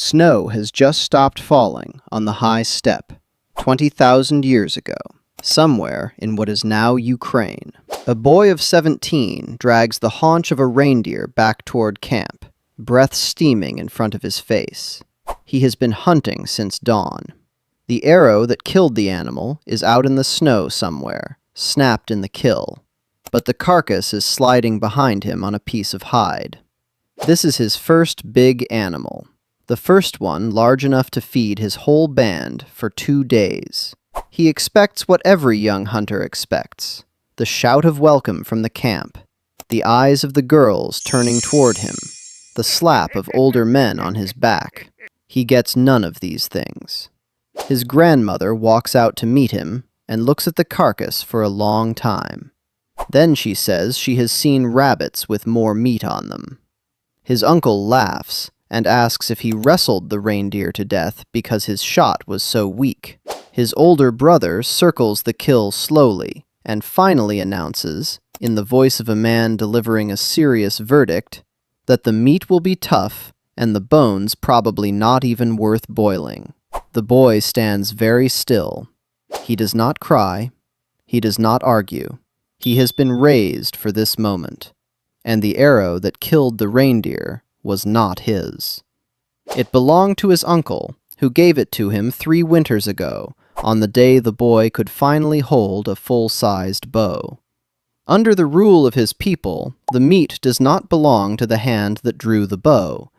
Snow has just stopped falling on the high steppe 20,000 years ago, somewhere in what is now Ukraine. A boy of 17 drags the haunch of a reindeer back toward camp, breath steaming in front of his face. He has been hunting since dawn. The arrow that killed the animal is out in the snow somewhere, snapped in the kill, but the carcass is sliding behind him on a piece of hide. This is his first big animal. The first one large enough to feed his whole band for 2 days. He expects what every young hunter expects: the shout of welcome from the camp, the eyes of the girls turning toward him, the slap of older men on his back. He gets none of these things. His grandmother walks out to meet him and looks at the carcass for a long time. Then she says she has seen rabbits with more meat on them. His uncle laughs and asks if he wrestled the reindeer to death because his shot was so weak. His older brother circles the kill slowly and finally announces, in the voice of a man delivering a serious verdict, that the meat will be tough and the bones probably not even worth boiling. The boy stands very still. He does not cry. He does not argue. He has been raised for this moment, and the arrow that killed the reindeer was not his. It belonged to his uncle, who gave it to him 3 winters ago, on the day the boy could finally hold a full-sized bow. Under the rule of his people, the meat does not belong to the hand that drew the bow.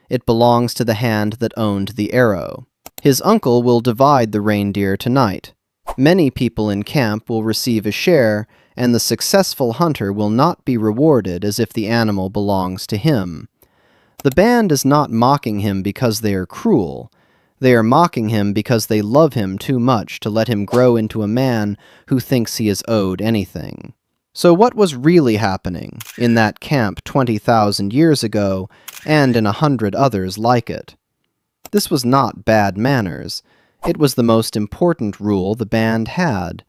It belongs to the hand that owned the arrow. His uncle will divide the reindeer tonight. Many people in camp will receive a share, and the successful hunter will not be rewarded as if the animal belongs to him. The band is not mocking him because they are cruel. They are mocking him because they love him too much to let him grow into a man who thinks he is owed anything. So what was really happening in that camp 20,000 years ago, and in 100 others like it? This was not bad manners. It was the most important rule the band had.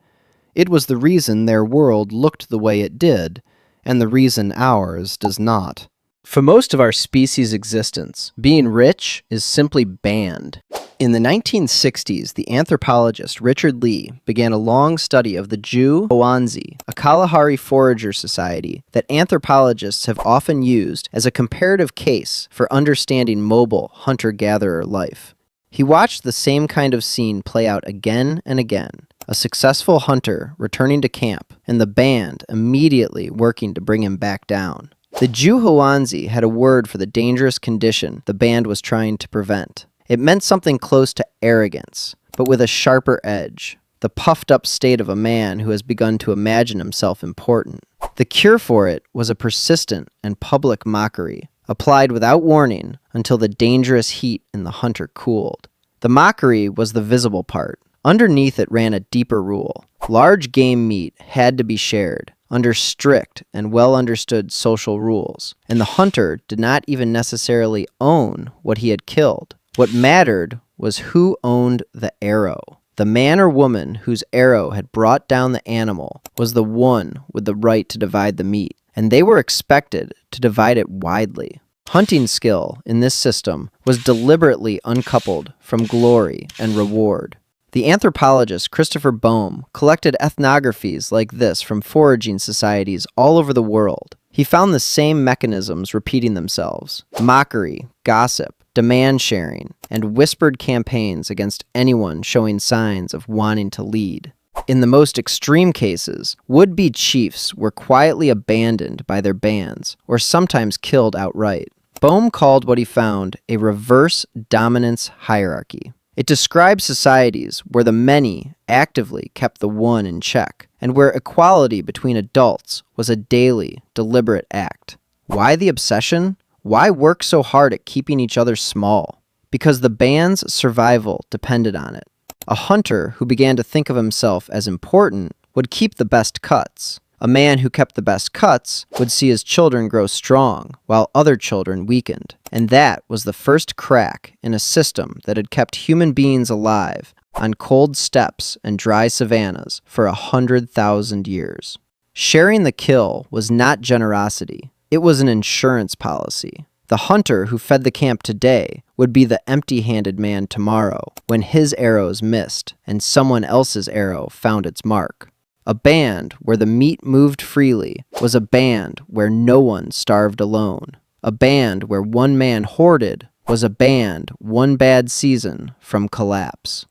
It was the reason their world looked the way it did, and the reason ours does not. For most of our species' existence, being rich is simply banned. In the 1960s, the anthropologist Richard Lee began a long study of the Ju-Hoanzi, a Kalahari forager society that anthropologists have often used as a comparative case for understanding mobile hunter-gatherer life. He watched the same kind of scene play out again and again: a successful hunter returning to camp, and the band immediately working to bring him back down. The Ju-Hoanzi had a word for the dangerous condition the band was trying to prevent. It meant something close to arrogance, but with a sharper edge: the puffed-up state of a man who has begun to imagine himself important. The cure for it was a persistent and public mockery, applied without warning until the dangerous heat in the hunter cooled. The mockery was the visible part. Underneath it ran a deeper rule. Large game meat had to be shared, under strict and well-understood social rules, and the hunter did not even necessarily own what he had killed. What mattered was who owned the arrow. The man or woman whose arrow had brought down the animal was the one with the right to divide the meat, and they were expected to divide it widely. Hunting skill in this system was deliberately uncoupled from glory and reward. The anthropologist Christopher Boehm collected ethnographies like this from foraging societies all over the world. He found the same mechanisms repeating themselves: mockery, gossip, demand sharing, and whispered campaigns against anyone showing signs of wanting to lead. In the most extreme cases, would-be chiefs were quietly abandoned by their bands, or sometimes killed outright. Boehm called what he found a reverse dominance hierarchy. It describes societies where the many actively kept the one in check, and where equality between adults was a daily, deliberate act. Why the obsession? Why work so hard at keeping each other small? Because the band's survival depended on it. A hunter who began to think of himself as important would keep the best cuts. A man who kept the best cuts would see his children grow strong, while other children weakened. And that was the first crack in a system that had kept human beings alive on cold steppes and dry savannas for 100,000 years. Sharing the kill was not generosity. It was an insurance policy. The hunter who fed the camp today would be the empty-handed man tomorrow when his arrows missed and someone else's arrow found its mark. A band where the meat moved freely was a band where no one starved alone. A band where one man hoarded was a band one bad season from collapse.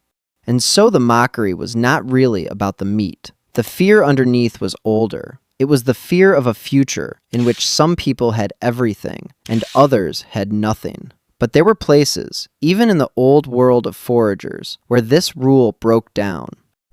And so the mockery was not really about the meat. The fear underneath was older. It was the fear of a future in which some people had everything and others had nothing. But there were places, even in the old world of foragers, where this rule broke down.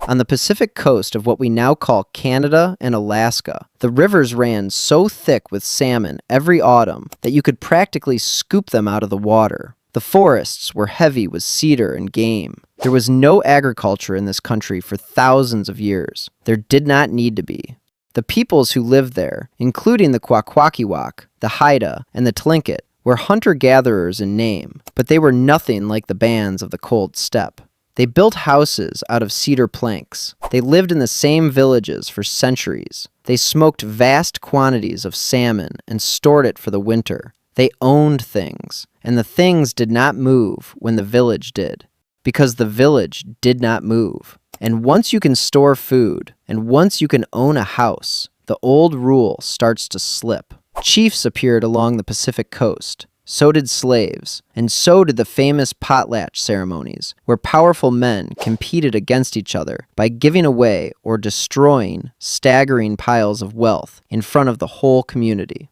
On the Pacific coast of what we now call Canada and Alaska, the rivers ran so thick with salmon every autumn that you could practically scoop them out of the water. The forests were heavy with cedar and game. There was no agriculture in this country for thousands of years. There did not need to be. The peoples who lived there, including the Kwakwaka'wakw, the Haida, and the Tlingit, were hunter-gatherers in name, but they were nothing like the bands of the cold steppe. They built houses out of cedar planks. They lived in the same villages for centuries. They smoked vast quantities of salmon and stored it for the winter. They owned things, and the things did not move when the village did, because the village did not move. And once you can store food, and once you can own a house, the old rule starts to slip. Chiefs appeared along the Pacific coast. So did slaves, and so did the famous potlatch ceremonies, where powerful men competed against each other by giving away or destroying staggering piles of wealth in front of the whole community.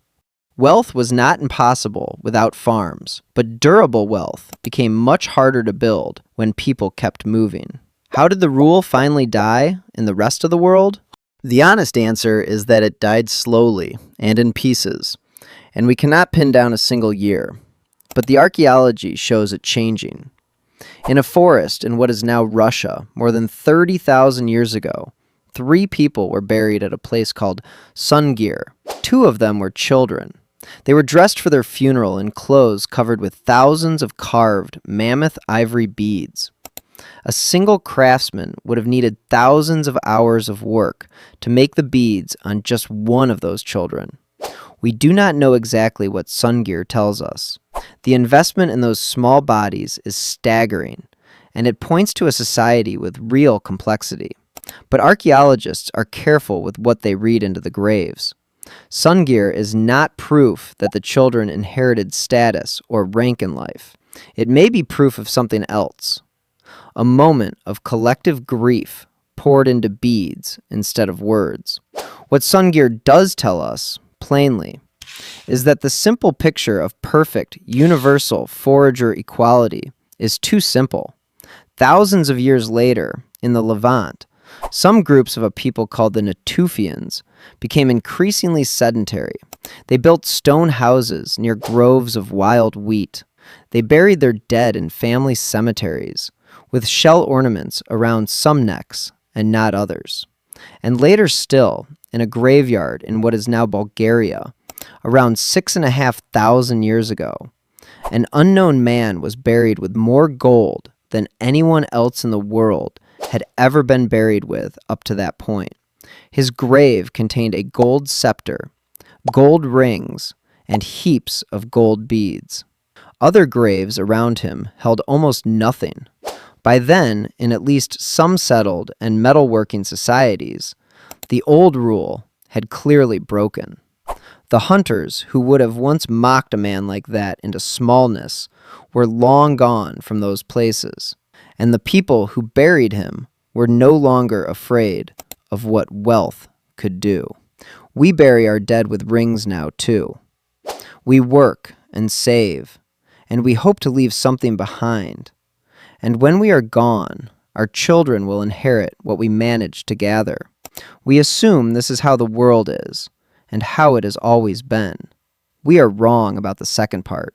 Wealth was not impossible without farms, but durable wealth became much harder to build when people kept moving. How did the rule finally die in the rest of the world? The honest answer is that it died slowly and in pieces, and we cannot pin down a single year. But the archaeology shows it changing. In a forest in what is now Russia, more than 30,000 years ago, 3 people were buried at a place called Sungir. 2 of them were children. They were dressed for their funeral in clothes covered with thousands of carved mammoth ivory beads. A single craftsman would have needed thousands of hours of work to make the beads on just one of those children. We do not know exactly what Sungir tells us. The investment in those small bodies is staggering, and it points to a society with real complexity. But archaeologists are careful with what they read into the graves. Sungir is not proof that the children inherited status or rank in life. It may be proof of something else. A moment of collective grief poured into beads instead of words. What Sungir does tell us, plainly, is that the simple picture of perfect, universal forager equality is too simple. Thousands of years later, in the Levant, some groups of a people called the Natufians became increasingly sedentary. They built stone houses near groves of wild wheat. They buried their dead in family cemeteries, with shell ornaments around some necks and not others. And later still, in a graveyard in what is now Bulgaria, around 6,500 years ago, an unknown man was buried with more gold than anyone else in the world had ever been buried with up to that point. His grave contained a gold scepter, gold rings, and heaps of gold beads. Other graves around him held almost nothing. By then, in at least some settled and metalworking societies, the old rule had clearly broken. The hunters who would have once mocked a man like that into smallness were long gone from those places, and the people who buried him were no longer afraid of what wealth could do. We bury our dead with rings now, too. We work and save, and we hope to leave something behind. And when we are gone, our children will inherit what we managed to gather. We assume this is how the world is, and how it has always been. We are wrong about the second part.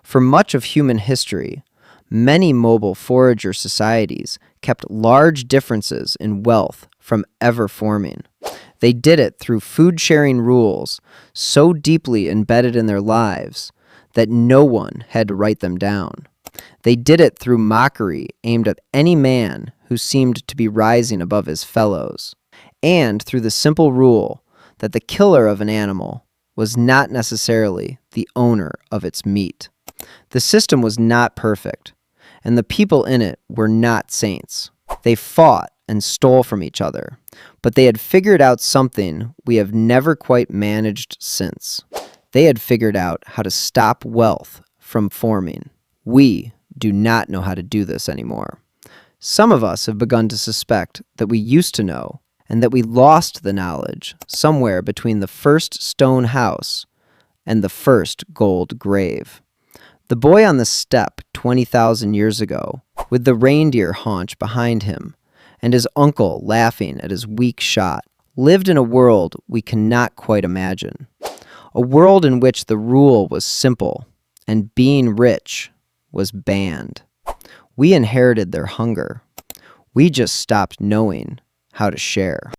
For much of human history, many mobile forager societies kept large differences in wealth from ever forming. They did it through food-sharing rules so deeply embedded in their lives that no one had to write them down. They did it through mockery aimed at any man who seemed to be rising above his fellows, and through the simple rule that the killer of an animal was not necessarily the owner of its meat. The system was not perfect, and the people in it were not saints. They fought and stole from each other, but they had figured out something we have never quite managed since. They had figured out how to stop wealth from forming. We do not know how to do this anymore. Some of us have begun to suspect that we used to know, and that we lost the knowledge somewhere between the first stone house and the first gold grave. The boy on the step 20,000 years ago, with the reindeer haunch behind him, and his uncle laughing at his weak shot, lived in a world we cannot quite imagine. A world in which the rule was simple, and being rich was banned. We inherited their hunger. We just stopped knowing how to share.